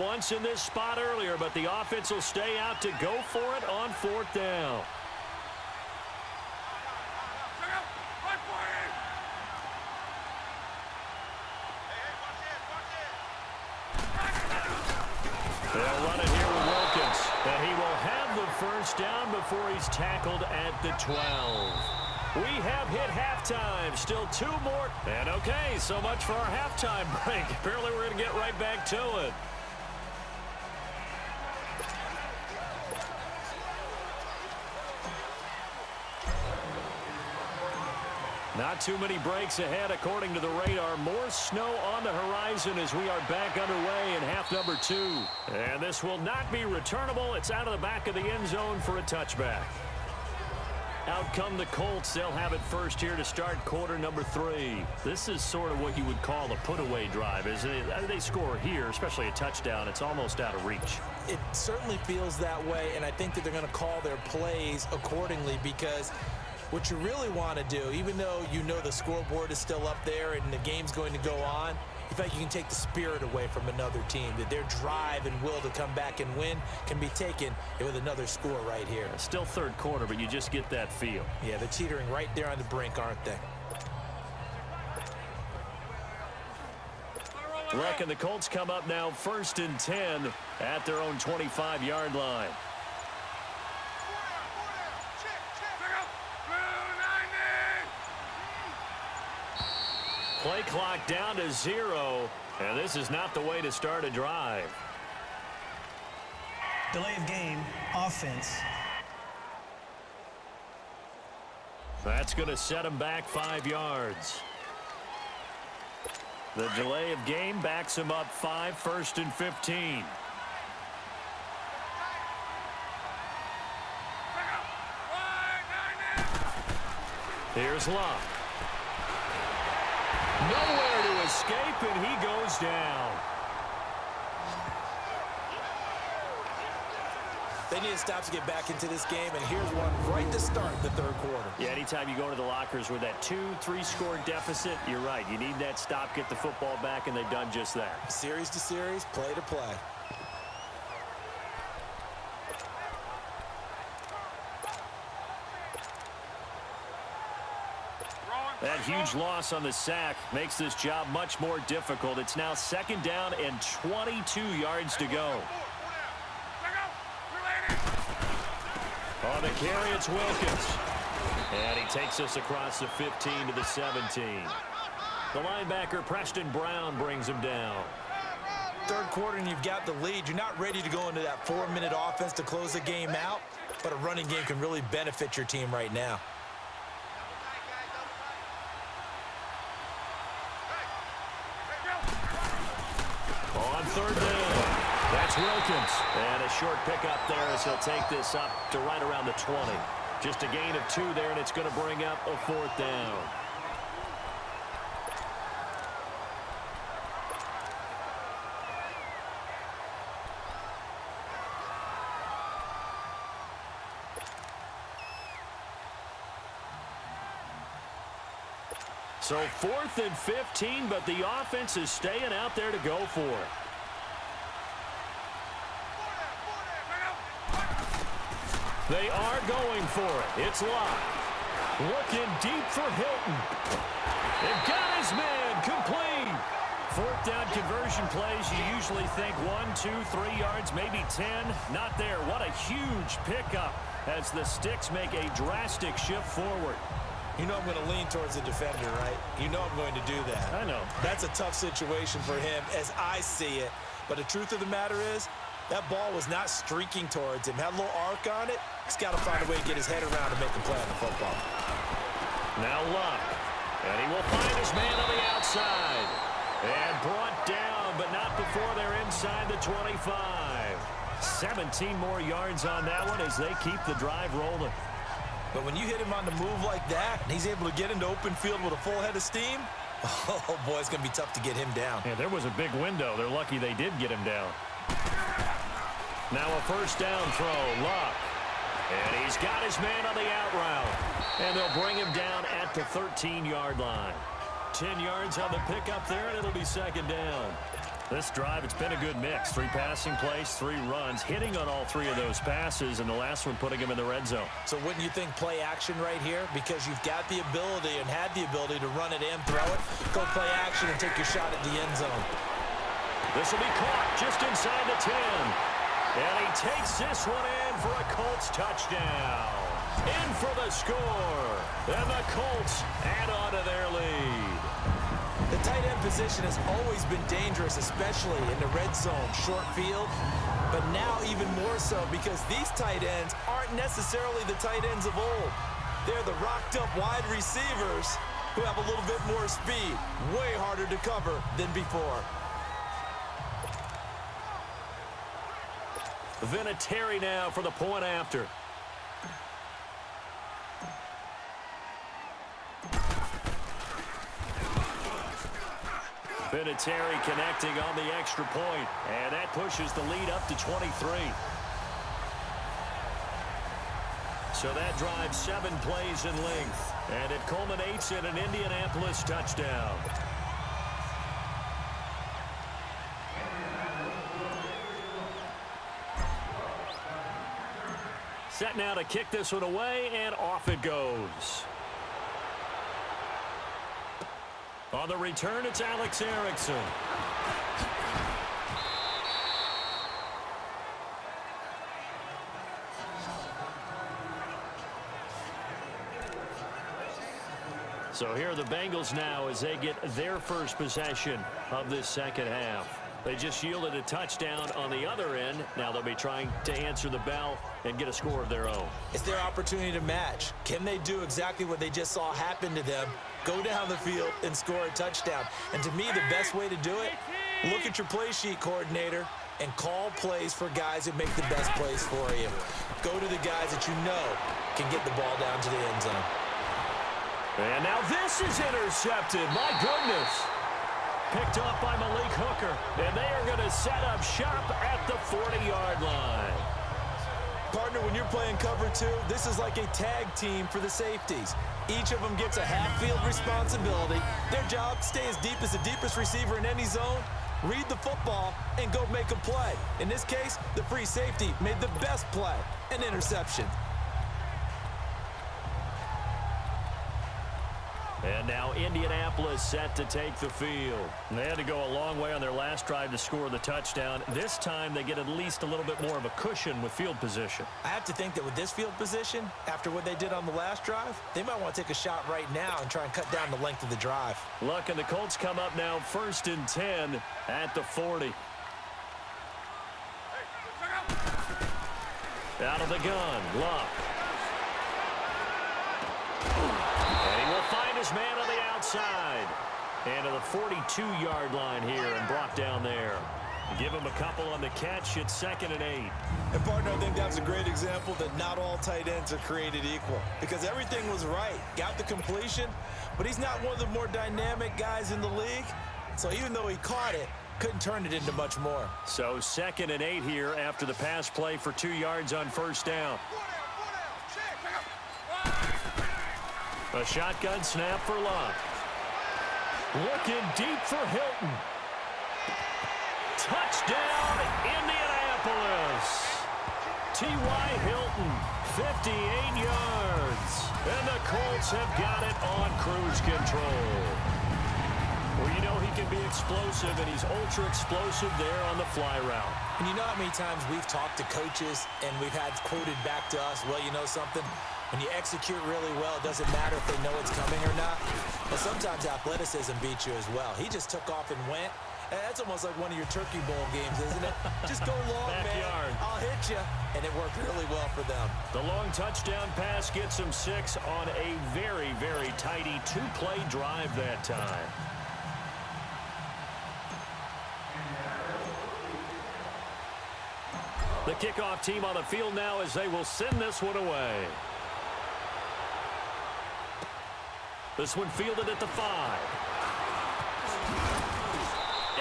Once in this spot earlier, but the offense will stay out to go for it on 4th down. They'll run it here with Wilkins, and he will have the first down before he's tackled at the 12. We have hit halftime. Still 2 more. And okay, so much for our halftime break. Apparently we're going to get right back to it. Not too many breaks ahead according to the radar. More snow on the horizon as we are back underway in half number 2. And this will not be returnable. It's out of the back of the end zone for a touchback. Out come the Colts. They'll have it first here to start quarter number 3. This is sort of what you would call a put-away drive, isn't it? They score here, especially a touchdown. It's almost out of reach. It certainly feels that way, and I think that they're going to call their plays accordingly because what you really want to do, even though you know the scoreboard is still up there and the game's going to go on, in fact, you can take the spirit away from another team, that their drive and will to come back and win can be taken with another score right here. Still third quarter, but you just get that feel. Yeah, they're teetering right there on the brink, aren't they? Luck and the Colts come up now 1st and 10 at their own 25-yard line. Play clock down to 0, and this is not the way to start a drive. Delay of game, offense. That's going to set him back 5 yards. The delay of game backs him up 5, 1st and 15. Here's Luck. Nowhere to escape, and he goes down. They need to stop to get back into this game, and here's one right to start the 3rd quarter. Yeah, anytime you go to the lockers with that 2-3 score deficit, you're right. You need that stop, get the football back, and they've done just that. Series to series, play to play. That huge loss on the sack makes this job much more difficult. It's now 2nd down and 22 yards to go. On the carry, it's Wilkins. And he takes us across the 15 to the 17. The linebacker, Preston Brown, brings him down. 3rd quarter, and you've got the lead. You're not ready to go into that 4-minute offense to close the game out, but a running game can really benefit your team right now. On 3rd down, that's Wilkins. And a short pickup there as he'll take this up to right around the 20. Just a gain of 2 there, and it's going to bring up a 4th down. So 4th and 15, but the offense is staying out there to go for it. They are going for it. It's Luck. Looking deep for Hilton. They've got his man complete. 4th down conversion plays, you usually think 1, 2, 3 yards, maybe 10. Not there. What a huge pickup as the Sticks make a drastic shift forward. You know I'm going to lean towards the defender, right? You know I'm going to do that. I know. That's a tough situation for him as I see it. But the truth of the matter is, that ball was not streaking towards him. Had a little arc on it. He's got to find a way to get his head around and make a play on the football. Now Luck. And he will find his man on the outside. And brought down, but not before they're inside the 25. 17 more yards on that one as they keep the drive rolling. But when you hit him on the move like that, and he's able to get into open field with a full head of steam, oh, boy, it's going to be tough to get him down. Yeah, there was a big window. They're lucky they did get him down. Now a 1st down throw, Luck. And he's got his man on the out route. And they'll bring him down at the 13-yard line. 10 yards on the pickup there, and it'll be 2nd down. This drive, it's been a good mix. 3 passing plays, 3 runs, hitting on all 3 of those passes, and the last one putting him in the red zone. So wouldn't you think play action right here? Because you've got the ability and had the ability to run it and throw it. Go play action and take your shot at the end zone. This will be caught just inside the 10. And he takes this one in for a Colts touchdown. In for the score. And the Colts add on to their lead. The tight end position has always been dangerous, especially in the red zone, short field. But now even more so because these tight ends aren't necessarily the tight ends of old. They're the rocked-up wide receivers who have a little bit more speed. Way harder to cover than before. Vinatieri now for the point after. Vinatieri connecting on the extra point, and that pushes the lead up to 23. So that drives 7 plays in length, and it culminates in an Indianapolis touchdown. Set now to kick this one away, and off it goes. On the return, it's Alex Erickson. So here are the Bengals now as they get their first possession of this second half. They just yielded a touchdown on the other end. Now they'll be trying to answer the bell and get a score of their own. It's their opportunity to match. Can they do exactly what they just saw happen to them? Go down the field and score a touchdown. And to me, the best way to do it, look at your play sheet coordinator and call plays for guys who make the best plays for you. Go to the guys that you know can get the ball down to the end zone. And now this is intercepted. My goodness. Picked off by Malik Hooker. And they are going to set up shop at the 40-yard line. Partner, when you're playing cover 2, this is like a tag team for the safeties. Each of them gets a half-field responsibility. Their job, stay as deep as the deepest receiver in any zone, read the football, and go make a play. In this case, the free safety made the best play, an interception. And now Indianapolis set to take the field. And they had to go a long way on their last drive to score the touchdown. This time they get at least a little bit more of a cushion with field position. I have to think that with this field position, after what they did on the last drive, they might want to take a shot right now and try and cut down the length of the drive. Luck, and the Colts come up now 1st and 10 at the 40. Out of the gun, Luck. Find his man on the outside. And to the 42-yard line here and brought down there. Give him a couple on the catch. It's 2nd and 8. And, partner, I think that's a great example that not all tight ends are created equal. Because everything was right. Got the completion, but he's not one of the more dynamic guys in the league. So even though he caught it, couldn't turn it into much more. So 2nd and 8 here after the pass play for 2 yards on 1st down. A shotgun snap for Luck. Looking deep for Hilton. Touchdown, Indianapolis. T.Y. Hilton, 58 yards. And the Colts have got it on cruise control. Well, you know he can be explosive, and he's ultra-explosive there on the fly route. And you know how many times we've talked to coaches and we've had quoted back to us, well, you know something? When you execute really well, it doesn't matter if they know it's coming or not. But sometimes athleticism beats you as well. He just took off and went. And that's almost like one of your Turkey Bowl games, isn't it? Just go long, Backyard. man. I'll hit you. And it worked really well for them. The long touchdown pass gets him 6 on a very, very tidy 2-play drive that time. The kickoff team on the field now as they will send this one away. This one fielded at the 5.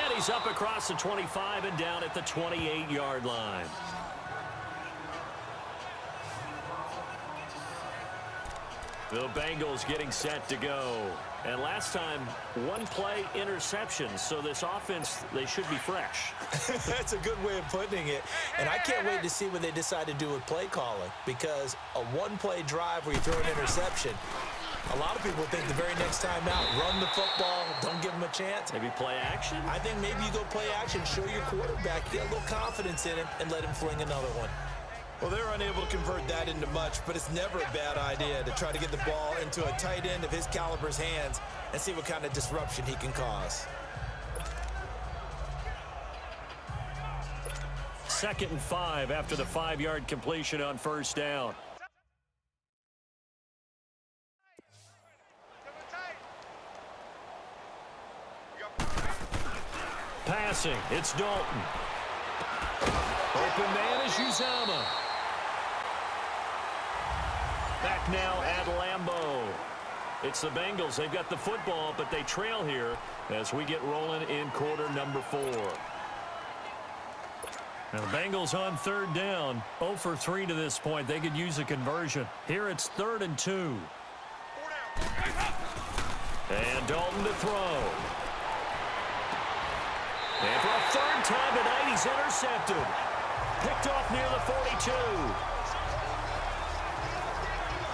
And he's up across the 25 and down at the 28-yard line. The Bengals getting set to go. And last time, one play interception. So this offense, they should be fresh. That's a good way of putting it. And I can't wait to see what they decide to do with play calling, because a one-play drive where you throw an interception, a lot of people think the very next time out, run the football, don't give them a chance. Maybe play action? I think maybe you go play action, show your quarterback, get a little confidence in him, and let him fling another one. Well, they're unable to convert that into much, but it's never a bad idea to try to get the ball into a tight end of his caliber's hands and see what kind of disruption he can cause. 2nd and 5 after the 5-yard completion on first down. Passing, it's Dalton. Open man is Uzama. Back now at Lambeau. It's the Bengals. They've got the football, but they trail here as we get rolling in quarter number 4. Now the Bengals on 3rd down. 0 for 3 to this point. They could use a conversion. Here it's 3rd and 2. And Dalton to throw. And for a 3rd time tonight, he's intercepted. Picked off near the 42.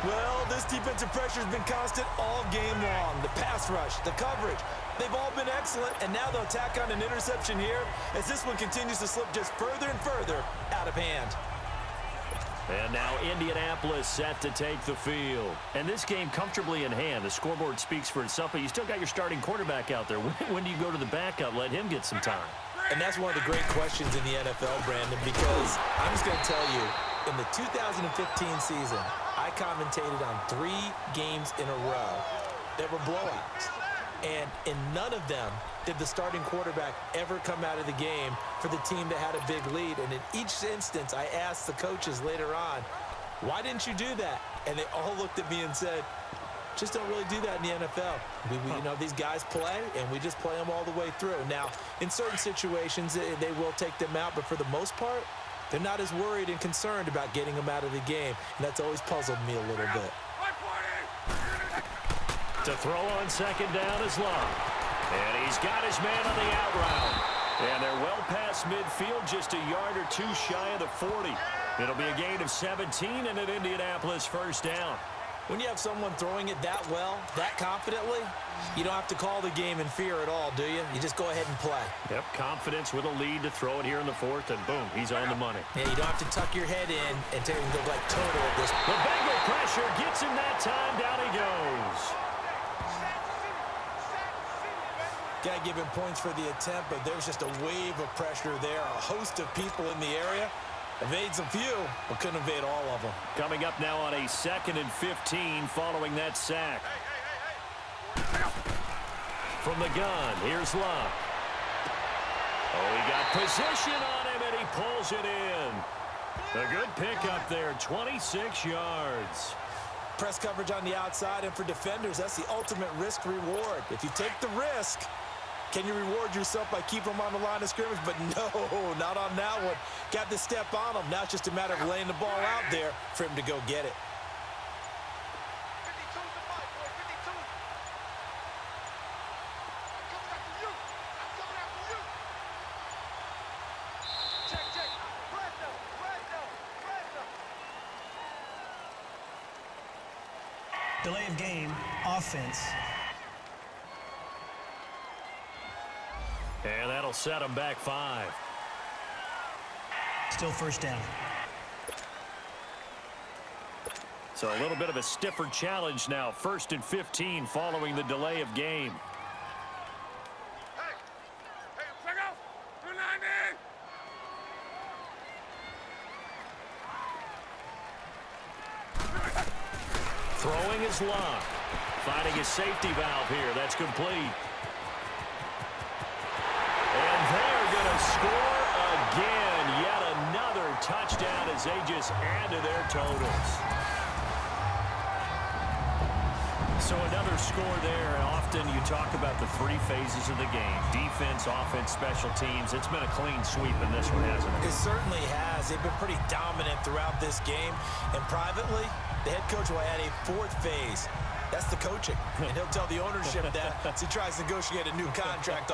Well, this defensive pressure has been constant all game long. The pass rush, the coverage, they've all been excellent, and now they'll tack on an interception here as this one continues to slip just further and further out of hand. And now Indianapolis set to take the field. And this game comfortably in hand. The scoreboard speaks for itself, but you still got your starting quarterback out there. When do you go to the backup? Let him get some time. And that's one of the great questions in the NFL, Brandon, because I'm just going to tell you, in the 2015 season, I commentated on 3 games in a row that were blowouts. And in none of them did the starting quarterback ever come out of the game for the team that had a big lead. And in each instance, I asked the coaches later on, why didn't you do that? And they all looked at me and said, just don't really do that in the NFL. You know, these guys play, and we just play them all the way through. Now, in certain situations, they will take them out, but for the most part, they're not as worried and concerned about getting them out of the game, and that's always puzzled me a little bit. To throw on 2nd down is Love. And he's got his man on the out route. And they're well past midfield, just a yard or 2 shy of the 40. It'll be a gain of 17 and an Indianapolis 1st down. When you have someone throwing it that well, that confidently, you don't have to call the game in fear at all, do you? You just go ahead and play. Yep, confidence with a lead to throw it here in the 4th, and boom, he's on the money. Yeah, you don't have to tuck your head in and take and go like total at this. The Bengal pressure gets him that time. Down he goes. Got to give him points for the attempt, but there's just a wave of pressure there. A host of people in the area. Evades a few, but couldn't evade all of them. Coming up now on a 2nd and 15 following that sack. From the gun, here's Luck. Oh, he got position on him, and he pulls it in. A good pickup there, 26 yards. Press coverage on the outside, and for defenders, that's the ultimate risk-reward. If you take the risk, can you reward yourself by keeping them on the line of scrimmage? But no, not on that one. Got to step on them. Now it's just a matter of laying the ball out there for him to go get it. Delay of game, offense. And that'll set him back 5. Still 1st down. So a little bit of a stiffer challenge now. 1st and 15 following the delay of game. Throwing his Luck. Finding his safety valve here. That's complete. And they're going to score again. Yet another touchdown as they just add to their totals. So another score there. And often you talk about the 3 phases of the game. Defense, offense, special teams. It's been a clean sweep in this one, hasn't it? It certainly has. They've been pretty dominant throughout this game. And privately, the head coach will add a 4th phase. That's the coaching. And he'll tell the ownership that as he tries to negotiate a new contract